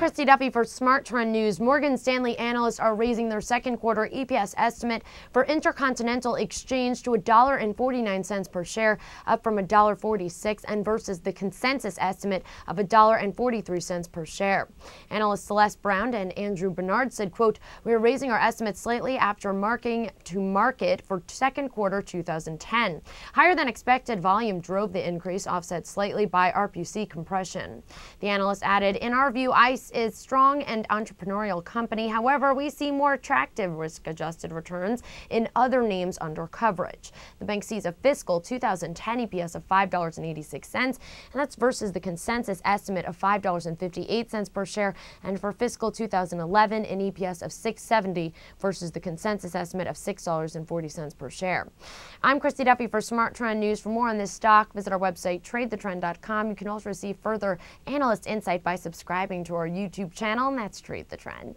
Christy Duffy for Smart Trend News. Morgan Stanley analysts are raising their second quarter EPS estimate for Intercontinental Exchange to $1.49 per share, up from $1.46, and versus the consensus estimate of $1.43 per share. Analysts Celeste Brown and Andrew Bernard said, quote, "We are raising our estimates slightly after marking to market for second quarter 2010. Higher than expected volume drove the increase, offset slightly by RPC compression." The analyst added, "In our view, ICE is strong and entrepreneurial company. However, we see more attractive risk-adjusted returns in other names under coverage." The bank sees a fiscal 2010 EPS of $5.86, and that's versus the consensus estimate of $5.58 per share, and for fiscal 2011, an EPS of $6.70 versus the consensus estimate of $6.40 per share. I'm Christy Duffy for Smart Trend News. For more on this stock, visit our website, tradethetrend.com. You can also receive further analyst insight by subscribing to our YouTube channel, and that's Trade the Trend.